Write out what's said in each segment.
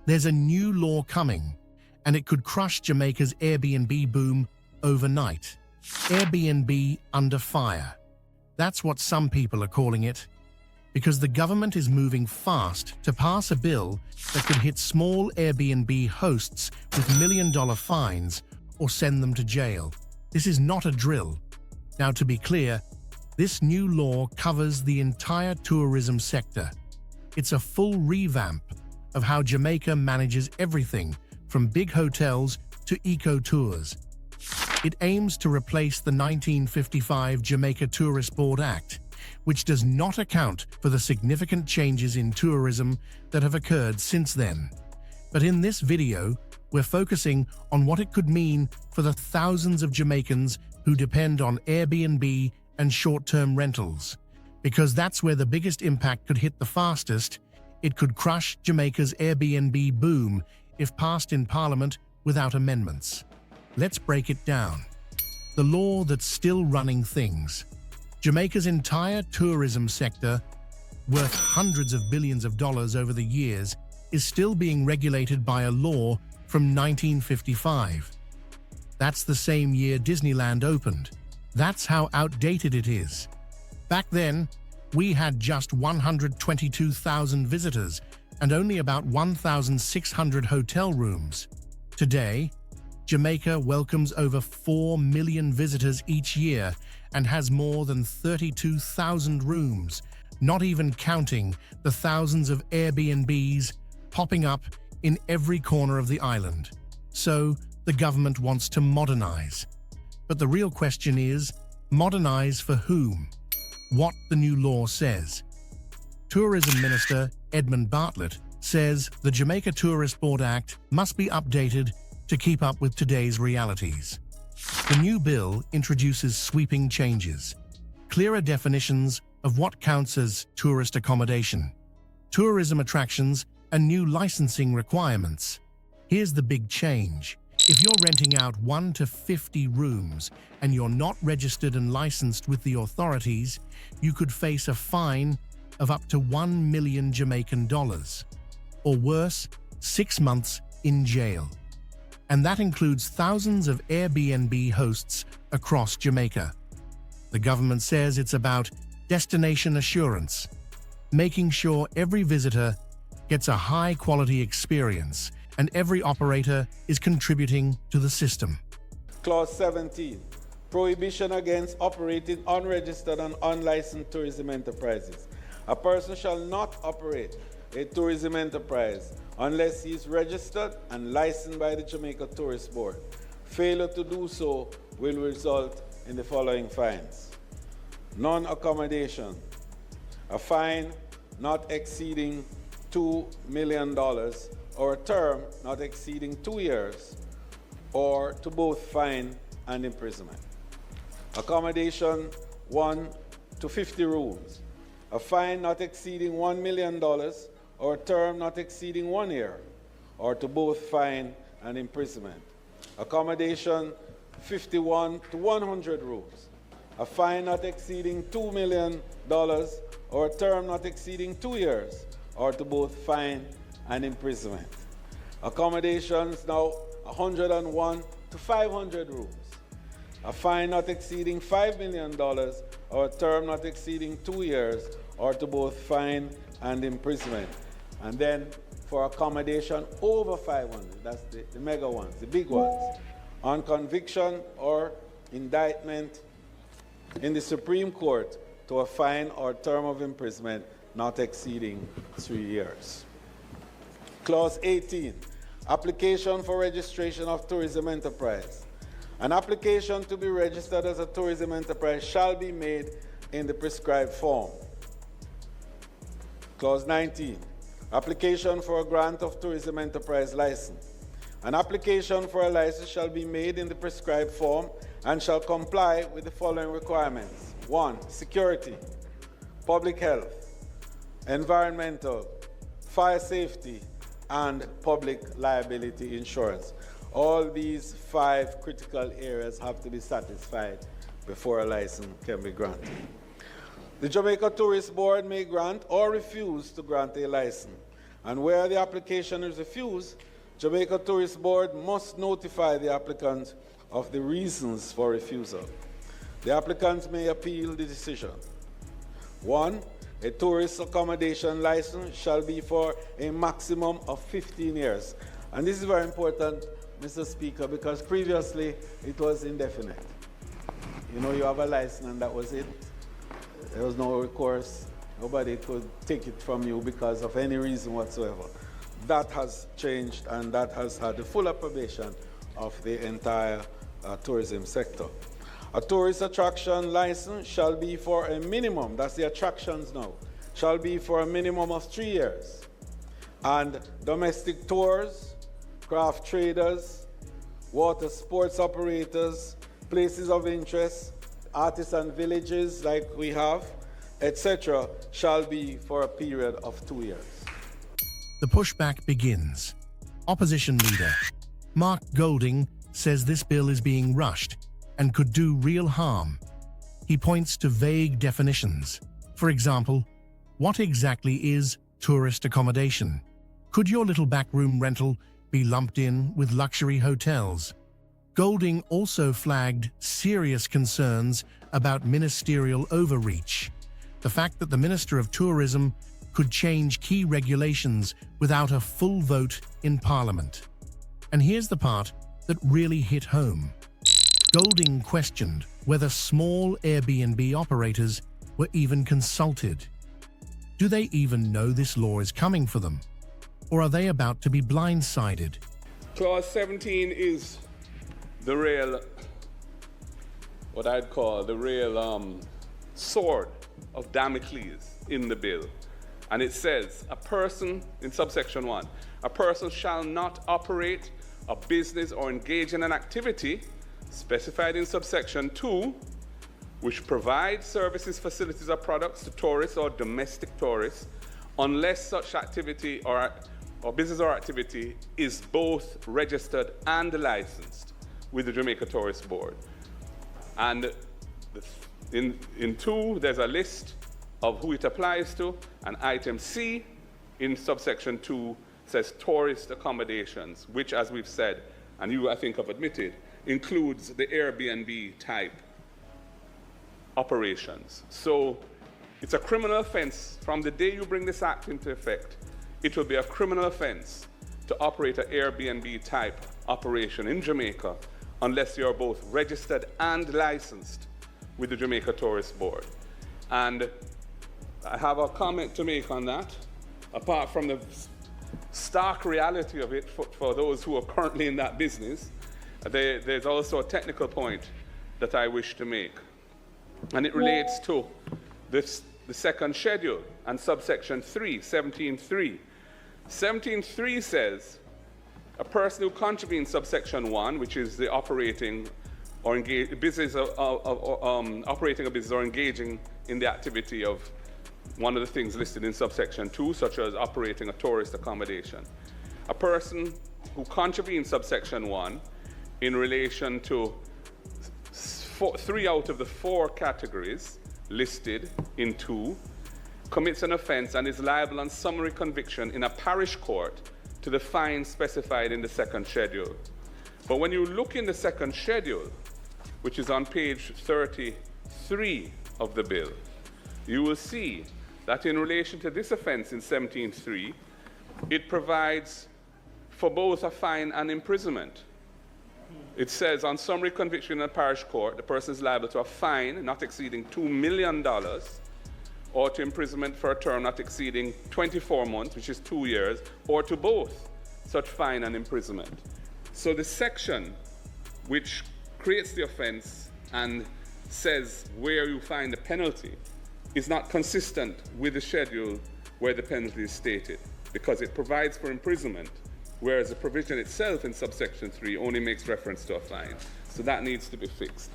There's a new law coming, and it could crush Jamaica's Airbnb boom overnight. Airbnb under fire. That's what some people are calling it, because the government is moving fast to pass a bill that could hit small Airbnb hosts with million-dollar fines or send them to jail. This is not a drill. Now, to be clear, this new law covers the entire tourism sector. It's a full revamp of how Jamaica manages everything from big hotels to eco-tours. It aims to replace the 1955 Jamaica Tourist Board Act, which does not account for the significant changes in tourism that have occurred since then. But in this video, we're focusing on what it could mean for the thousands of Jamaicans who depend on Airbnb and short-term rentals. Because that's where the biggest impact could hit the fastest. It could crush Jamaica's Airbnb boom if passed in Parliament without amendments. Let's break it down. The law that's still running things. Jamaica's entire tourism sector, worth hundreds of billions of dollars over the years, is still being regulated by a law from 1955. That's the same year Disneyland opened. That's how outdated it is. Back then, we had just 122,000 visitors and only about 1,600 hotel rooms. Today, Jamaica welcomes over 4 million visitors each year and has more than 32,000 rooms, not even counting the thousands of Airbnbs popping up in every corner of the island. So, the government wants to modernize. But the real question is, modernize for whom? What the new law says. Tourism Minister Edmund Bartlett says the Jamaica Tourist Board Act must be updated to keep up with today's realities. The new bill introduces sweeping changes, clearer definitions of what counts as tourist accommodation, tourism attractions, and new licensing requirements. Here's the big change. If you're renting out 1 to 50 rooms and you're not registered and licensed with the authorities, you could face a fine of up to 1 million Jamaican dollars, or worse, 6 months in jail. And that includes thousands of Airbnb hosts across Jamaica. The government says it's about destination assurance, making sure every visitor gets a high-quality experience and every operator is contributing to the system. Clause 17, prohibition against operating unregistered and unlicensed tourism enterprises. A person shall not operate a tourism enterprise unless he is registered and licensed by the Jamaica Tourist Board. Failure to do so will result in the following fines. Non-accommodation, a fine not exceeding $2 million or a term not exceeding 2 years, or to both fine and imprisonment. Accommodation 1 to 50 rooms, a fine not exceeding $1 million or a term not exceeding 1 year, or to both fine and imprisonment. Accommodation 51 to 100 rooms, a fine not exceeding $2 million or a term not exceeding 2 years, or to both fine and imprisonment. Accommodations now 101 to 500 rooms, a fine not exceeding $5 million or a term not exceeding 2 years, or to both fine and imprisonment. And then for accommodation over 500, that's the mega ones, the big ones, on conviction or indictment in the Supreme Court, to a fine or term of imprisonment not exceeding 3 years. Clause 18, application for registration of tourism enterprise. An application to be registered as a tourism enterprise shall be made in the prescribed form. Clause 19, application for a grant of tourism enterprise license. An application for a license shall be made in the prescribed form and shall comply with the following requirements. 1, security, public health, environmental, fire safety, and public liability insurance. All these 5 critical areas have to be satisfied before a license can be granted. The Jamaica Tourist Board may grant or refuse to grant a license And where the application is refused, Jamaica Tourist Board must notify the applicant of the reasons for refusal. The applicants may appeal the decision. 1. A tourist accommodation license shall be for a maximum of 15 years. And this is very important, Mr. Speaker, because previously it was indefinite. You know, you have a license and that was it. There was no recourse. Nobody could take it from you because of any reason whatsoever. That has changed, and that has had the full approbation of the entire tourism sector. A tourist attraction license shall be for a minimum, that's the attractions now, shall be for a minimum of 3 years. And domestic tours, craft traders, water sports operators, places of interest, artisan villages like we have, etc., shall be for a period of 2 years. The pushback begins. Opposition leader Mark Golding says this bill is being rushed and could do real harm. He points to vague definitions. For example, what exactly is tourist accommodation? Could your little backroom rental be lumped in with luxury hotels? Golding also flagged serious concerns about ministerial overreach. The fact that the Minister of Tourism could change key regulations without a full vote in Parliament. And here's the part that really hit home. Golding questioned whether small Airbnb operators were even consulted. Do they even know this law is coming for them? Or are they about to be blindsided? Clause 17 is the real, what I'd call the real sword of Damocles in the bill. And it says, a person, in subsection 1, a person shall not operate a business or engage in an activity specified in subsection 2, which provides services, facilities, or products to tourists or domestic tourists, unless such activity or business or activity is both registered and licensed with the Jamaica Tourist Board. And in 2, there's a list of who it applies to, and item C in subsection 2 says tourist accommodations, which, as we've said, and you, I think, have admitted, includes the Airbnb type operations. So it's a criminal offense. From the day you bring this act into effect, it will be a criminal offense to operate an Airbnb type operation in Jamaica unless you're both registered and licensed with the Jamaica Tourist Board. And I have a comment to make on that, apart from the stark reality of it for those who are currently in that business. There's also a technical point that I wish to make, and it relates to the second schedule and subsection 3, 17.3. 17.3 says, a person who contravenes subsection 1, which is the operating or business operating a business or engaging in the activity of one of the things listed in subsection 2, such as operating a tourist accommodation. A person who contravenes subsection 1 in relation to 3 out of the 4 categories listed in 2 commits an offense and is liable on summary conviction in a parish court to the fine specified in the second schedule. But when you look in the second schedule, which is on page 33 of the bill, you will see that in relation to this offense in 17.3, it provides for both a fine and imprisonment. It says on summary conviction in a parish court, the person is liable to a fine not exceeding $2 million or to imprisonment for a term not exceeding 24 months, which is 2 years, or to both such fine and imprisonment. So the section which creates the offense and says where you find the penalty is not consistent with the schedule where the penalty is stated, because it provides for imprisonment, whereas the provision itself in subsection 3 only makes reference to a fine. So that needs to be fixed.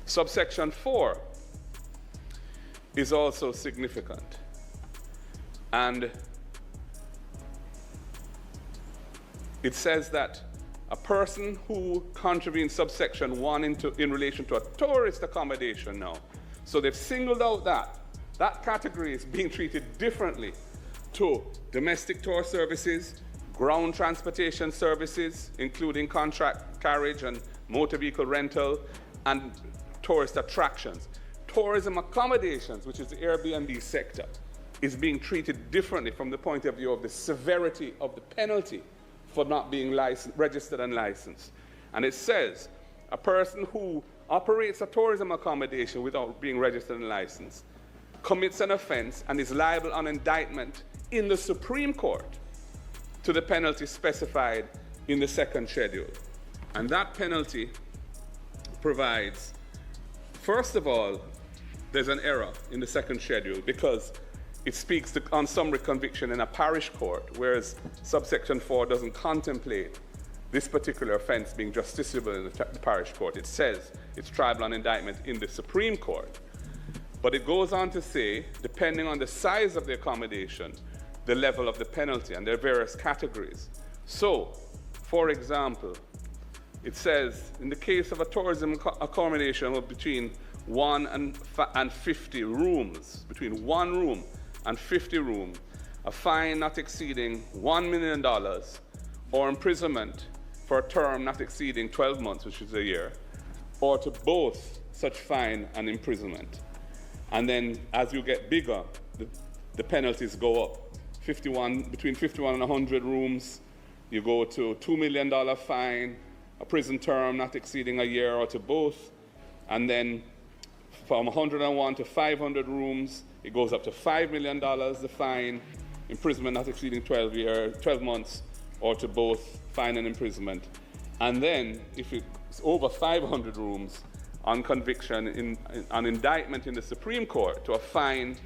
Subsection 4 is also significant. And it says that a person who contravenes subsection 1 in relation to a tourist accommodation now, so they've singled out that category is being treated differently to domestic tour services, ground transportation services, including contract carriage and motor vehicle rental, and tourist attractions. Tourism accommodations, which is the Airbnb sector, is being treated differently from the point of view of the severity of the penalty for not being registered and licensed. And it says a person who operates a tourism accommodation without being registered and licensed commits an offense and is liable on indictment in the Supreme Court to the penalty specified in the second schedule. And that penalty provides, first of all, there's an error in the second schedule because it speaks on summary conviction in a parish court, whereas subsection 4 doesn't contemplate this particular offense being justiciable in the parish court. It says it's triable on indictment in the Supreme Court. But it goes on to say, depending on the size of the accommodation, the level of the penalty, and there are various categories. So, for example, it says in the case of a tourism accommodation of between 1 and 50 rooms, between 1 room and 50 rooms, a fine not exceeding $1 million or imprisonment for a term not exceeding 12 months, which is a year, or to both such fine and imprisonment. And then as you get bigger, the penalties go up. Between 51 and 100 rooms, you go to $2 million fine, a prison term not exceeding a year or to both. And then from 101 to 500 rooms, it goes up to $5 million, the fine, imprisonment not exceeding 12 months, or to both, fine and imprisonment. And then, if it's over 500 rooms, on conviction, on indictment in the Supreme Court, to a fine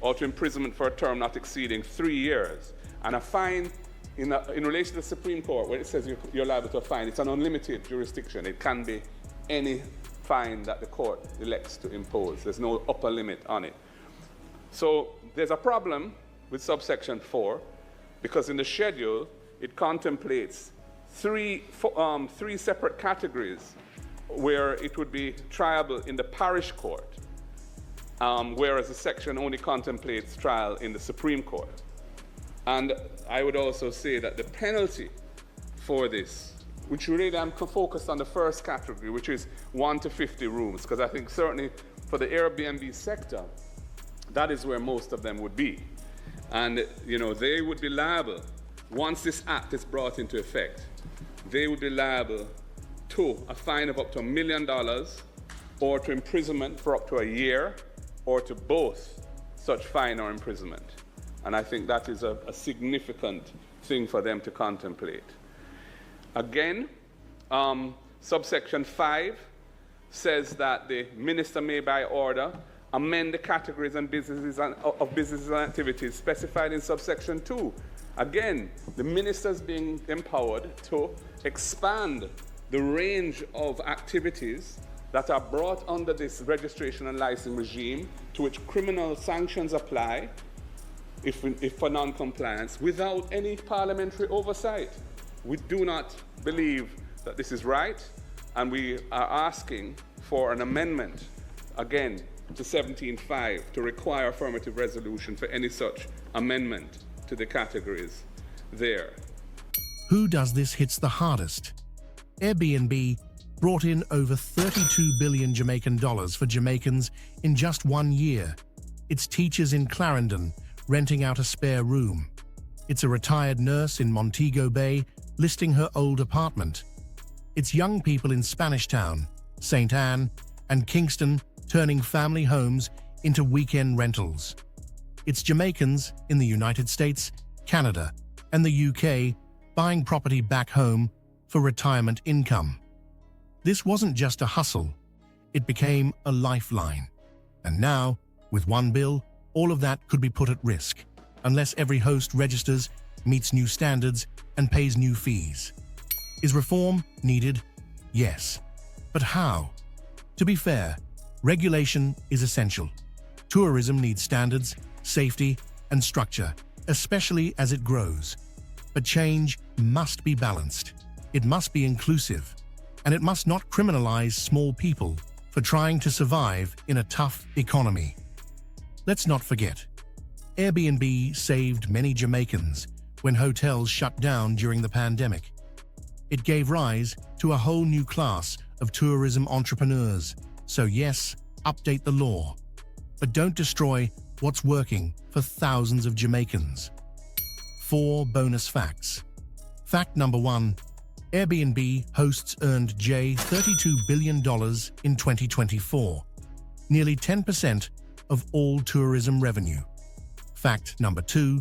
or to imprisonment for a term not exceeding 3 years. And a fine, in relation to the Supreme Court, where it says you're liable to a fine, it's an unlimited jurisdiction. It can be any fine that the court elects to impose. There's no upper limit on it. So there's a problem with subsection 4, because in the schedule, it contemplates three separate categories where it would be triable in the parish court, whereas the section only contemplates trial in the Supreme Court. And I would also say that the penalty for this, which really I'm focused on the first category, which is 1 to 50 rooms, because I think certainly for the Airbnb sector, that is where most of them would be. And they would be liable, once this act is brought into effect, they would be liable to a fine of up to $1 million, or to imprisonment for up to a year, or to both such fine or imprisonment. And I think that is a significant thing for them to contemplate. Again, subsection 5 says that the minister may, by order, amend the categories and businesses of businesses and activities specified in subsection 2. Again, the minister is being empowered to expand the range of activities that are brought under this registration and license regime, to which criminal sanctions apply if for non-compliance, without any parliamentary oversight. We do not believe that this is right, and we are asking for an amendment, again, to 17.5 to require affirmative resolution for any such amendment to the categories there. Who does this hits the hardest? Airbnb brought in over 32 billion Jamaican dollars for Jamaicans in just 1 year. It's teachers in Clarendon renting out a spare room. It's a retired nurse in Montego Bay listing her old apartment. It's young people in Spanish Town, St. Anne, and Kingston turning family homes into weekend rentals. It's Jamaicans in the United States, Canada, and the UK buying property back home for retirement income. This wasn't just a hustle, it became a lifeline. And now, with one bill, all of that could be put at risk, unless every host registers, meets new standards, and pays new fees. Is reform needed? Yes. But how? To be fair, regulation is essential. Tourism needs standards, safety, and structure, especially as it grows. But change must be balanced. It must be inclusive, and it must not criminalize small people for trying to survive in a tough economy. Let's not forget, Airbnb saved many Jamaicans when hotels shut down during the pandemic. It gave rise to a whole new class of tourism entrepreneurs. So yes, update the law, but don't destroy what's working for thousands of Jamaicans. 4 bonus facts. Fact number 1. Airbnb hosts earned $32 billion in 2024, nearly 10% of all tourism revenue. Fact number 2.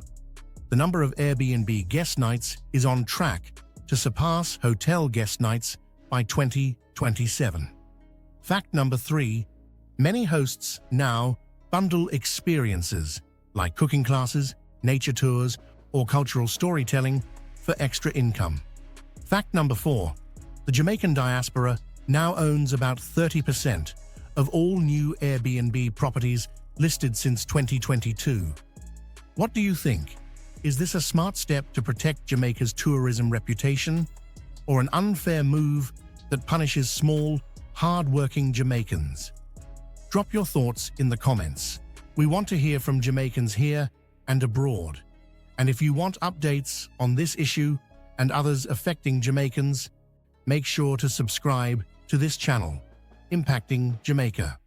The number of Airbnb guest nights is on track to surpass hotel guest nights by 2027. Fact number 3. Many hosts now bundle experiences like cooking classes, nature tours, or cultural storytelling for extra income. Fact number 4. The Jamaican diaspora now owns about 30% of all new Airbnb properties listed since 2022. What do you think? Is this a smart step to protect Jamaica's tourism reputation, or an unfair move that punishes small, hard-working Jamaicans? Drop your thoughts in the comments. We want to hear from Jamaicans here and abroad. And if you want updates on this issue and others affecting Jamaicans, make sure to subscribe to this channel, Impacting Jamaica.